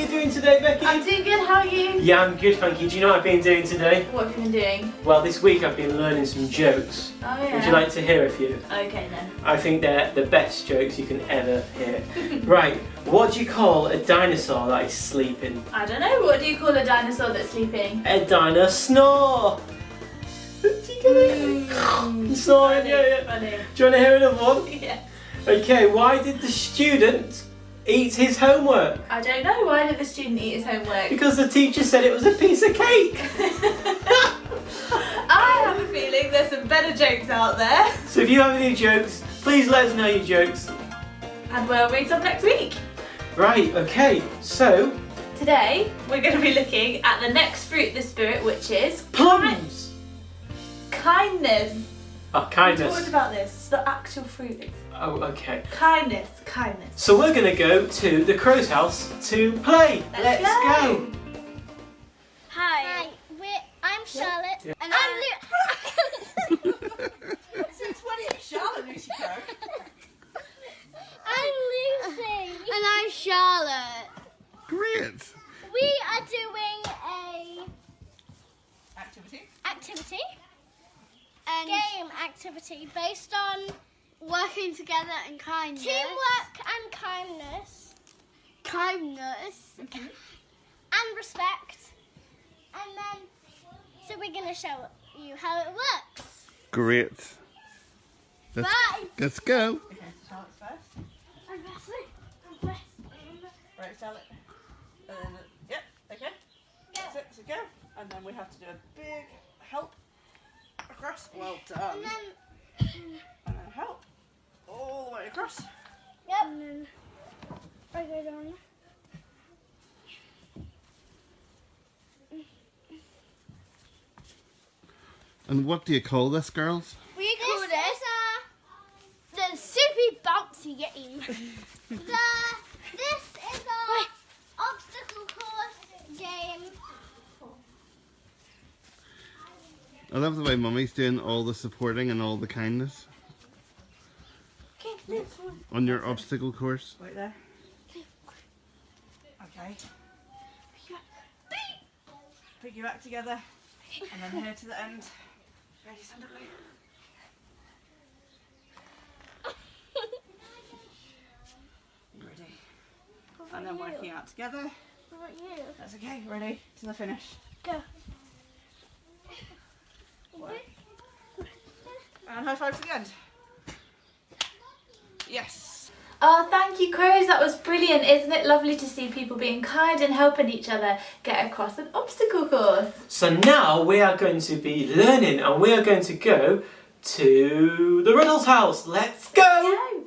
you doing today, Becky? I'm doing good, how are you? Yeah, I'm good, thank you. Do you know what I've been doing today? What have you been doing? Well, this week I've been learning some jokes. Oh yeah. Would you like to hear a few? Okay then. I think they're the best jokes you can ever hear. Right, what do you call a dinosaur that is sleeping? I don't know, what do you call a dinosaur that's sleeping? A dinosaur! Do you get it? Snoring, yeah. Funny. Do you want to hear another one? Yeah. Okay, why did the student eat his homework? I don't know, why did the student eat his homework? Because the teacher said it was a piece of cake. I have a feeling there's some better jokes out there. So if you have any jokes, please let us know your jokes. And we'll read some next week. Right, okay, so... Today, we're going to be looking at the next fruit of the Spirit, which is... plums! Kindness. Oh, We kindness. talked about this, it's the actual fruit. Oh, okay. Kindness. So we're going to go to the crow's house to play. Let's go. Hi. I'm Charlotte. Yeah. And I'm Since when are you Charlotte, Lucy Crow? I'm Lucy. And I'm Charlotte. Great. We are doing a Activity? and game activity based on Working together and kindness. teamwork and kindness and respect. And then, so we're going to show you how it works. Great. Let's, Bye. let's go. Okay, so Charlotte's first. I'm wrestling. I'm wrestling. Right, Charlotte. And then, yep, okay. That's it, so go. And then we have to do a big help across. Well done. And then, And then help all the way across. yep. And then, I go down. And what do you call this, girls? We call this the super bouncy game. This is our obstacle course game. I love the way Mummy's doing all the supporting and all the kindness Okay, this one. on your obstacle course. Right there. Okay. Pick your back together. And then here to the end. Ready, stand up, Lou. Ready. And then working out together. What about you? That's okay. Ready to the finish. Go. Work. And high five to the end. Yes. Oh, thank you, Crows. That was brilliant. Isn't it lovely to see people being kind and helping each other get across an obstacle course? So now we are going to be learning and we are going to go to the Riddles house. Let's go!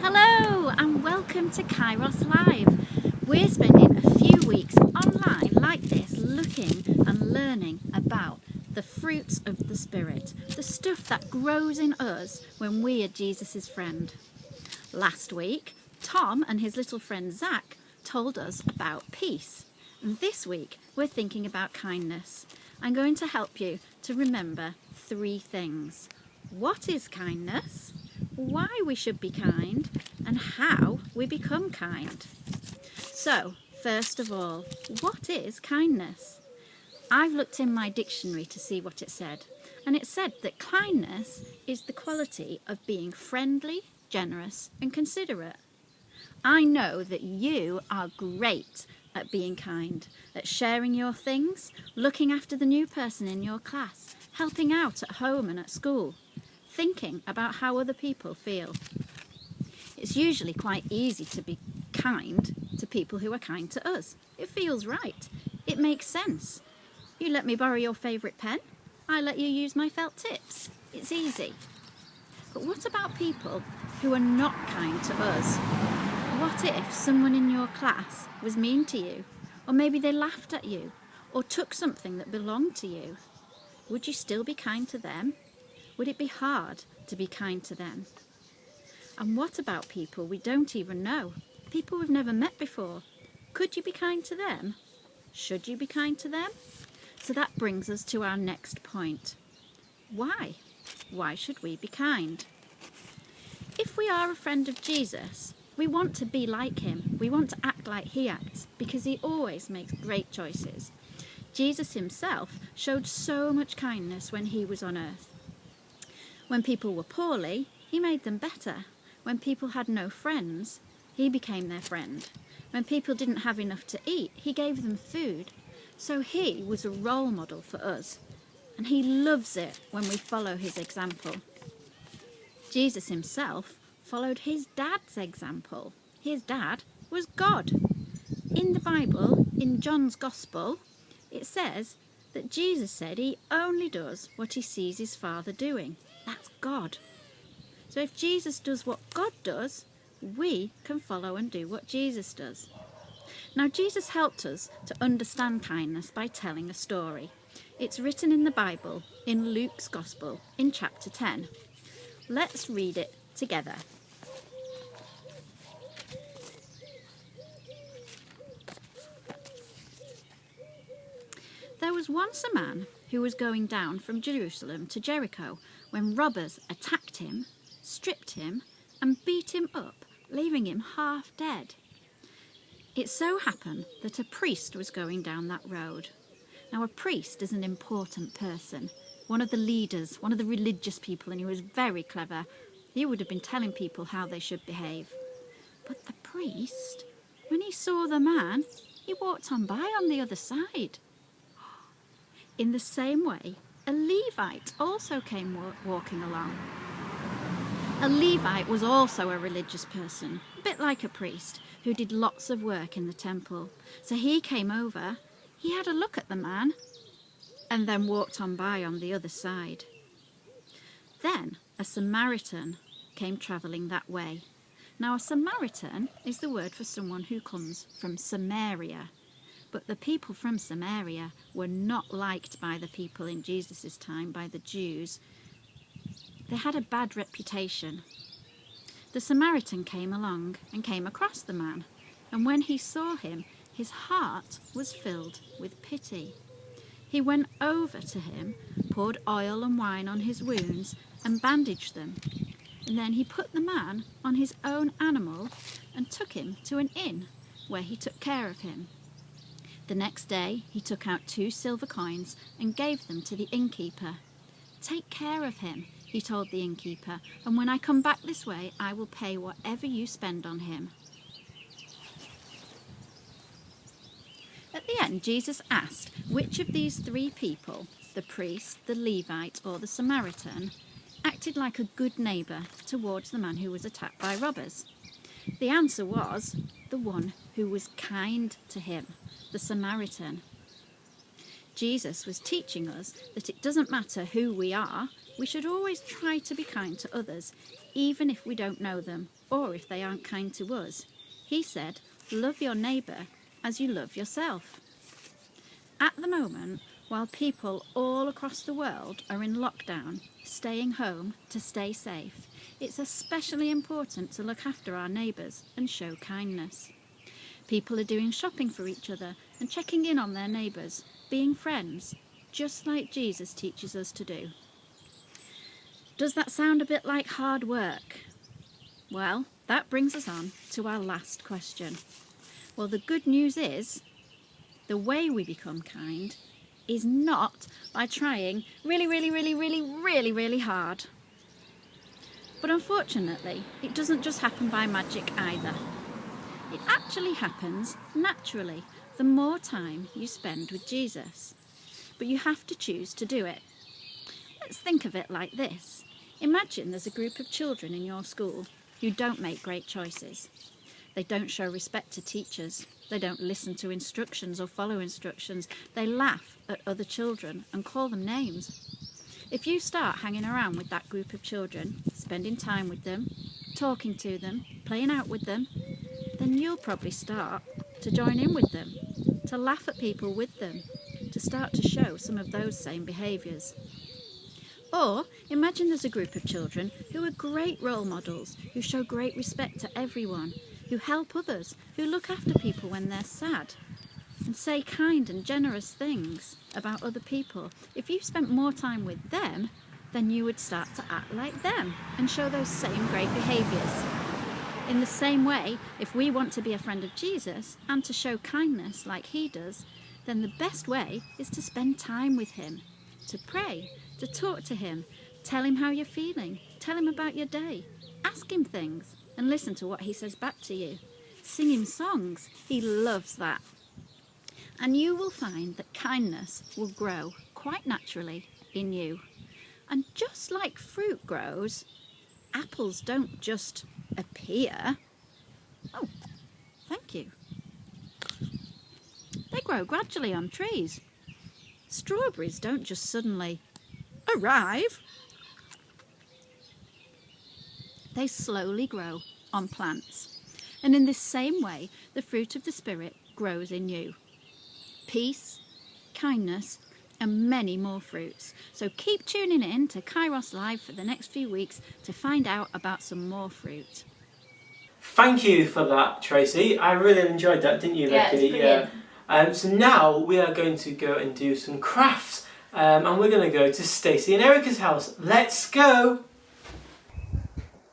Hello and welcome to Kairos Live. We're spending a few weeks online like this looking and learning about the fruits of the Spirit, the stuff that grows in us when we are Jesus' friend. Last week, Tom and his little friend Zach told us about peace. And this week, we're thinking about kindness. I'm going to help you to remember 3 things. What is kindness? Why we should be kind? And how we become kind. So, first of all, what is kindness? I've looked in my dictionary to see what it said. And it said that kindness is the quality of being friendly, generous and considerate. I know that you are great at being kind, at sharing your things, looking after the new person in your class, helping out at home and at school, thinking about how other people feel. It's usually quite easy to be kind to people who are kind to us. It feels right. It makes sense. You let me borrow your favourite pen, I let you use my felt tips. It's easy. But what about people who are not kind to us? What if someone in your class was mean to you? Or maybe they laughed at you? Or took something that belonged to you? Would you still be kind to them? Would it be hard to be kind to them? And what about people we don't even know? People we've never met before? Could you be kind to them? Should you be kind to them? So that brings us to our next point. Why? Why should we be kind? If we are a friend of Jesus, We want to be like him. We want to act like he acts because he always makes great choices. Jesus himself showed so much kindness when he was on earth. When people were poorly, he made them better. When people had no friends, he became their friend. When people didn't have enough to eat, he gave them food. So he was a role model for us, and he loves it when we follow his example. Jesus himself followed his dad's example. His dad was God. In the Bible, in John's Gospel, it says that Jesus said he only does what he sees his Father doing. That's God. So if Jesus does what God does, we can follow and do what Jesus does. Now, Jesus helped us to understand kindness by telling a story. It's written in the Bible, in Luke's Gospel, in chapter 10. Let's read it together. There was once a man who was going down from Jerusalem to Jericho when robbers attacked him, stripped him, and beat him up, leaving him half dead. It so happened that a priest was going down that road. Now, a priest is an important person, one of the leaders, one of the religious people, and he was very clever. He would have been telling people how they should behave. But the priest, when he saw the man, he walked on by on the other side. In the same way, a Levite also came walking along. A Levite was also a religious person, a bit like a priest, who did lots of work in the temple. So he came over, he had a look at the man, and then walked on by on the other side. Then a Samaritan came travelling that way. Now, a Samaritan is the word for someone who comes from Samaria. But the people from Samaria were not liked by the people in Jesus' time, by the Jews. They had a bad reputation. The Samaritan came along and came across the man, and when he saw him, his heart was filled with pity. He went over to him, poured oil and wine on his wounds, and bandaged them. And then he put the man on his own animal and took him to an inn, where he took care of him. The next day he took out 2 silver coins and gave them to the innkeeper. "Take care of him," he told the innkeeper, "and when I come back this way, I will pay whatever you spend on him." At the end, Jesus asked which of these 3 people, the priest, the Levite, or the Samaritan, acted like a good neighbour towards the man who was attacked by robbers. The answer was the one who was kind to him, the Samaritan. Jesus was teaching us that it doesn't matter who we are, we should always try to be kind to others, even if we don't know them or if they aren't kind to us. He said, "Love your neighbour as you love yourself." At the moment, while people all across the world are in lockdown, staying home to stay safe, it's especially important to look after our neighbours and show kindness. People are doing shopping for each other and checking in on their neighbours, being friends, just like Jesus teaches us to do. Does that sound a bit like hard work? Well, that brings us on to our last question. Well, the good news is, the way we become kind is not by trying really hard. But unfortunately, it doesn't just happen by magic either. It actually happens naturally the more time you spend with Jesus. But you have to choose to do it. Let's think of it like this. Imagine there's a group of children in your school who don't make great choices. They don't show respect to teachers. They don't listen to instructions or follow instructions. They laugh at other children and call them names. If you start hanging around with that group of children, spending time with them, talking to them, playing out with them, then you'll probably start to join in with them, to laugh at people with them, to start to show some of those same behaviours. Or imagine there's a group of children who are great role models, who show great respect to everyone, who help others, who look after people when they're sad, and say kind and generous things about other people. If you spent more time with them, then you would start to act like them and show those same great behaviours. In the same way, if we want to be a friend of Jesus and to show kindness like he does, then the best way is to spend time with him, to pray, to talk to him, tell him how you're feeling, tell him about your day, ask him things and listen to what he says back to you. Sing him songs, he loves that. And you will find that kindness will grow quite naturally in you. And just like fruit grows, apples don't just appear. Oh, thank you. They grow gradually on trees. Strawberries don't just suddenly arrive. They slowly grow on plants. And in this same way, the fruit of the Spirit grows in you. Peace, kindness, and many more fruits. So keep tuning in to Kairos Live for the next few weeks to find out about some more fruit. Thank you for that, Tracy. I really enjoyed that, didn't you, Yeah, Becky? it's brilliant. So now we are going to go and do some crafts. And we're going to go to Stacey and Erica's house. Let's go!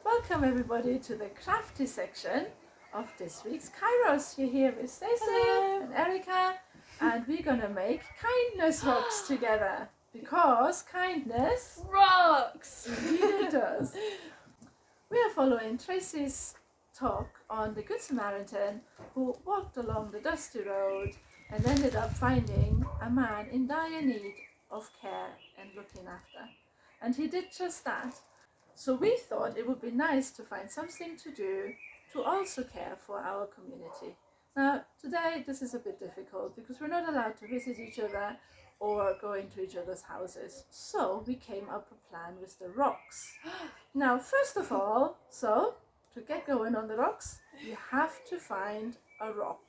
Welcome everybody to the crafty section of this week's Kairos. You're here with Stacey and Erica, and we're gonna make kindness rocks together because kindness Rocks! really does. We are following Tracy's talk on the Good Samaritan who walked along the dusty road and ended up finding a man in dire need of care and looking after. And he did just that. So we thought it would be nice to find something to do to also care for our community. Now, today this is a bit difficult because we're not allowed to visit each other or go into each other's houses. So we came up with a plan with the rocks. Now, first of all, to get going on the rocks, you have to find a rock.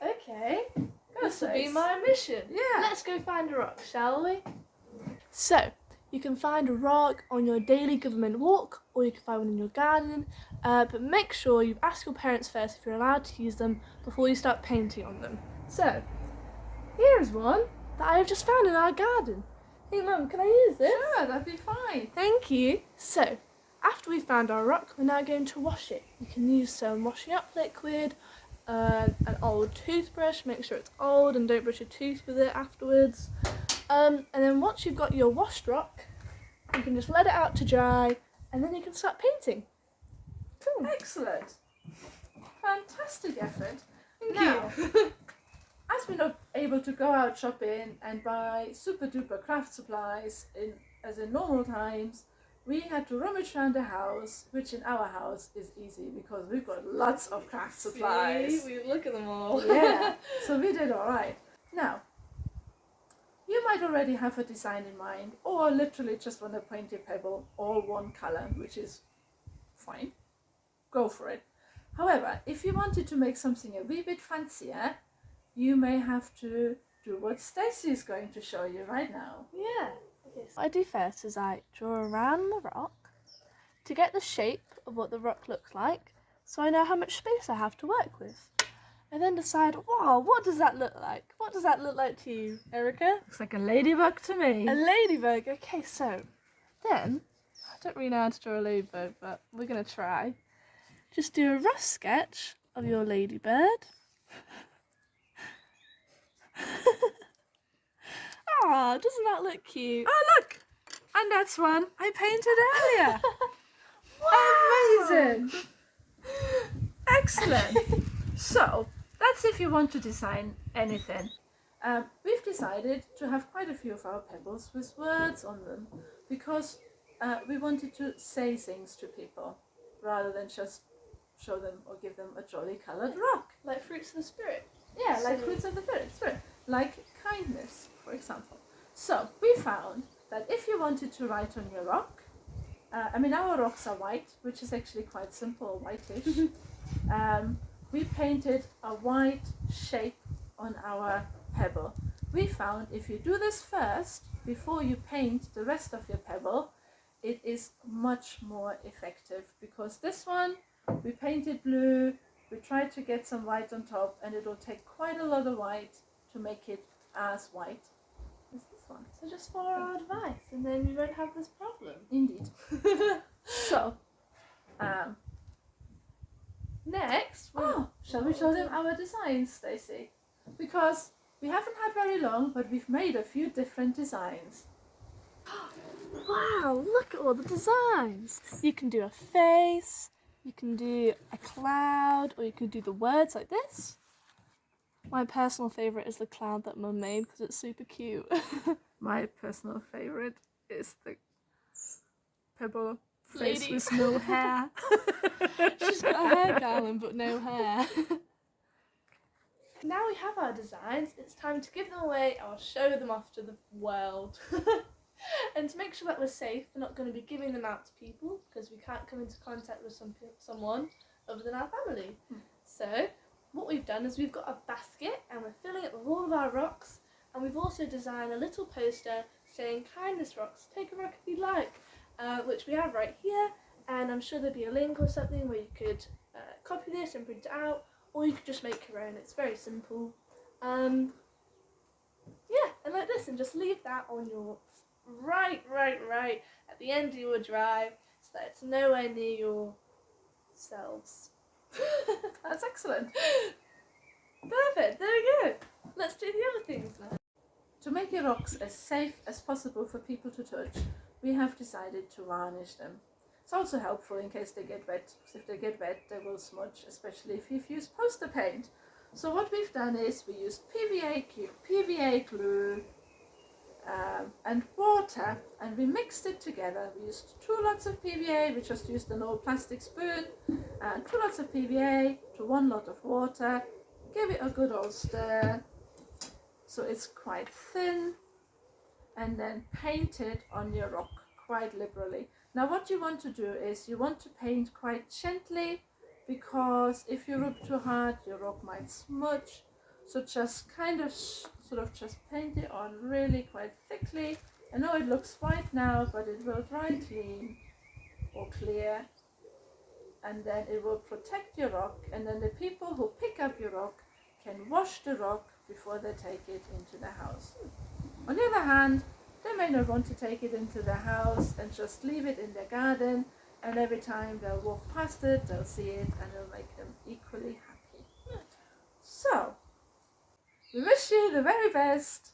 Okay, Go, this will be Stace. my mission. Yeah. Let's go find a rock, shall we? So, you can find a rock on your daily government walk, or you can find one in your garden, but make sure you ask your parents first if you're allowed to use them before you start painting on them. So, here's one that I have just found in our garden. Hey Mum, can I use this? Sure, that'd be fine. Thank you. So, after we've found our rock, we're now going to wash it. You can use some washing up liquid, an old toothbrush, make sure it's old and don't brush your teeth with it afterwards. And then once you've got your washed rock, you can just let it out to dry and then you can start painting. Cool. Excellent. Fantastic effort. Thank Now, you. as we're not able to go out shopping and buy super duper craft supplies as in normal times, we had to rummage around the house, which in our house is easy because we've got lots of craft supplies. See, we look at them all. Yeah, so we did all right. Now, you might already have a design in mind, or literally just want to paint your pebble all one color, which is fine. Go for it. However, if you wanted to make something a wee bit fancier, you may have to do what Stacey is going to show you right now. Yeah. What I do first is I draw around the rock to get the shape of what the rock looks like, so I know how much space I have to work with. I then decide, wow, what does that look like? What does that look like to you, Erica? Looks like a ladybug to me. A ladybug. Okay, so then, I don't really know how to draw a ladybug, but we're going to try. Just do a rough sketch of your ladybird. Ah, doesn't that look cute? Oh, look! And that's one I painted earlier. Amazing! Excellent! So, that's if you want to design anything. We've decided to have quite a few of our pebbles with words on them because we wanted to say things to people rather than just show them or give them a jolly coloured rock. Like fruits of the spirit. Yeah, like fruits of the spirit, like kindness, for example. So we found that if you wanted to write on your rock, our rocks are white, which is actually quite simple, whitish. We painted a white shape on our pebble. We found if you do this first, before you paint the rest of your pebble, it is much more effective because this one, we painted blue, we tried to get some white on top, and it will take quite a lot of white to make it as white as this one. So just follow our advice and then you won't have this problem. Indeed. So, we show them our designs, Stacey? Because we haven't had very long, but we've made a few different designs. Wow, look at all the designs. You can do a face, you can do a cloud, or you can do the words like this. My personal favourite is the cloud that Mum made because it's super cute. My personal favourite is the pebble face Lady. with no hair. She's got a hair garland but no hair. Now we have our designs, it's time to give them away or show them off to the world. And to make sure that we're safe, we're not going to be giving them out to people because we can't come into contact with someone other than our family. So what we've done is we've got a basket and we're filling it with all of our rocks, and we've also designed a little poster saying kindness rocks, take a rock if you like, which we have right here, and I'm sure there'll be a link or something where you could copy this and print it out, or you could just make your own. It's very simple. Yeah, and like this, and just leave that on your right at the end of your drive so that it's nowhere near yourselves. That's excellent. Perfect, there we go. Let's do the other things now. To make your rocks as safe as possible for people to touch, we have decided to varnish them. It's also helpful in case they get wet, because if they get wet they will smudge, especially if you've used poster paint. So what we've done is we used PVA glue and water, and we mixed it together. We used 2 lots of PVA, we just used an old plastic spoon, and 2 lots of PVA to 1 lot of water. Give it a good old stir so it's quite thin, and then paint it on your rock quite liberally. Now what you want to do is you want to paint quite gently, because if you rub too hard your rock might smudge. So just kind of just paint it on really quite thickly. I know it looks white now, but it will dry clean or clear, and then it will protect your rock, and then the people who pick up your rock can wash the rock before they take it into the house. On the other hand, they may not want to take it into the house and just leave it in their garden, and every time they'll walk past it, they'll see it, and it'll make them equally happy. So, we wish you the very best.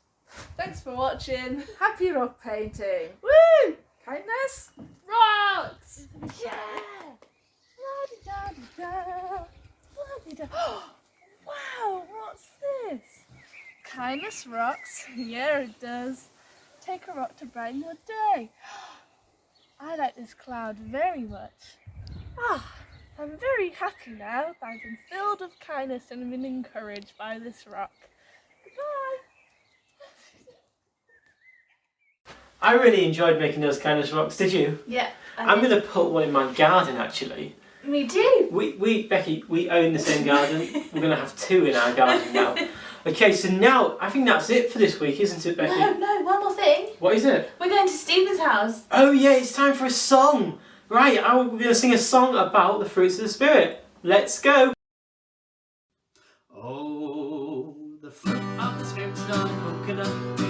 Thanks for watching. Happy rock painting. Woo! Kindness. Rocks! Yeah! La-di-da-di-da. La-di-da. Wow, what's this? Kindness rocks. Yeah, it does. Take a rock to brighten your day. I like this cloud very much. I'm very happy now that I've been filled with kindness and been encouraged by this rock. Goodbye. I really enjoyed making those kindness rocks, did you? Yeah. I'm going to put one in my garden actually. Me too. Becky, we own the same garden. We're going to have 2 in our garden now. Okay, so now I think that's it for this week, isn't it, Becky? No, one more thing. What is it? We're going to Stephen's house. Oh yeah, it's time for a song. Right, we're going to sing a song about the fruits of the Spirit. Let's go. Oh, the fruit of the Spirit's not a coconut. The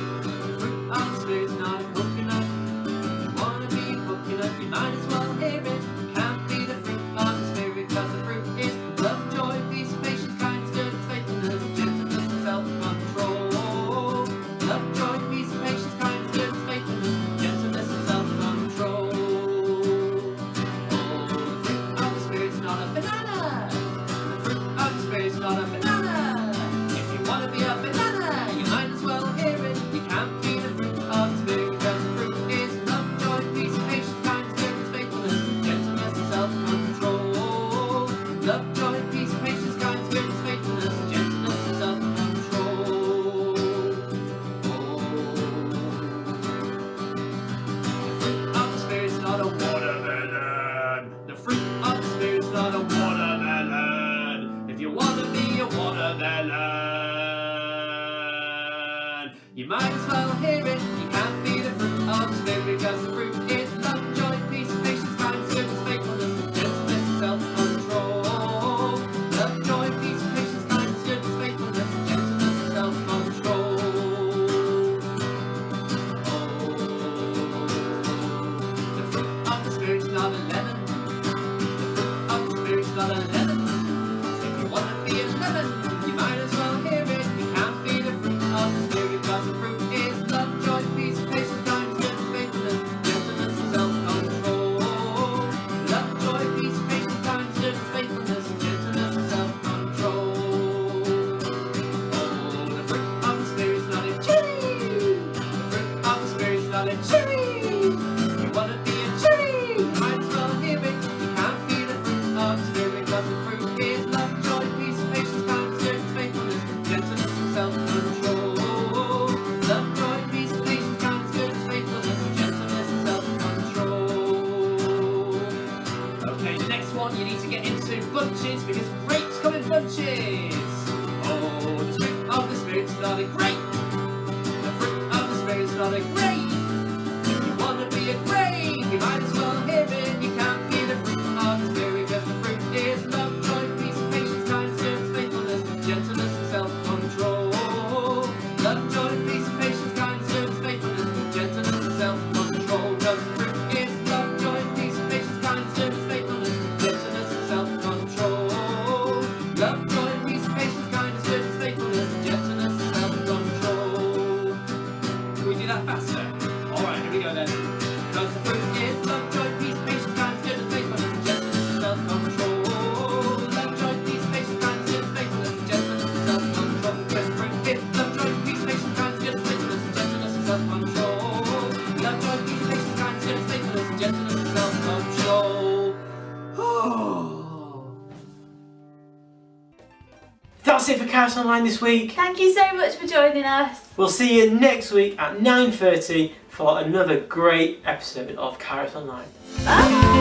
fruit of the Spirit's not a coconut. If you want to be a coconut, you might as well hear it. You can't be the fruit of the Spirit, because the fruit is love, joy, peace, patience, kindness, goodness, faithfulness, gentleness, and self-control. Love, joy, peace, patience, kindness, goodness, faithfulness, gentleness, and self-control. Oh, the fruit of the Spirit's not a banana. The fruit of the Spirit's not a banana. If you want to be a banana, you might as well hear it. You can't be the fruit of the Spirit, because the fruit is love, joy, peace, patience, kindness, goodness, faithfulness, you need to get into bunches because grapes come in bunches. Oh, the fruit of the Spirit's not a grape. The fruit of the Spirit's not a grape. If you want to be a grape, you might as well hear it. You can't be the fruit of the Spirit because the fruit is love, joy, peace, patience, kindness, goodness, faithfulness, gentleness, and self-control. Love, joy, peace, patience, kindness, goodness, faithfulness, gentleness, and self-control. Because the fruit is love, joy, peace, patience, kindness, goodness, faithfulness, gentleness, and self-control. Love, joy, peace, patience, kindness, goodness, faithfulness, gentleness, and self-control. Can we do that faster? Alright, here we go then. Because the fruit is love, joy, peace, patience, kindness, goodness, faithfulness, gentleness, and self-control. Love, joy, peace, patience, kindness, goodness, faithfulness, gentleness, and self-control. Because the fruit is love, joy, peace, patience, kindness, goodness, faithfulness, gentleness, and self-control. Love, joy, peace, patience, kindness, goodness, faithfulness, gentleness, and self-control. That's it for Kairos Online this week. Thank you so much for joining us. We'll see you next week at 9:30 for another great episode of Kairos Online. Bye.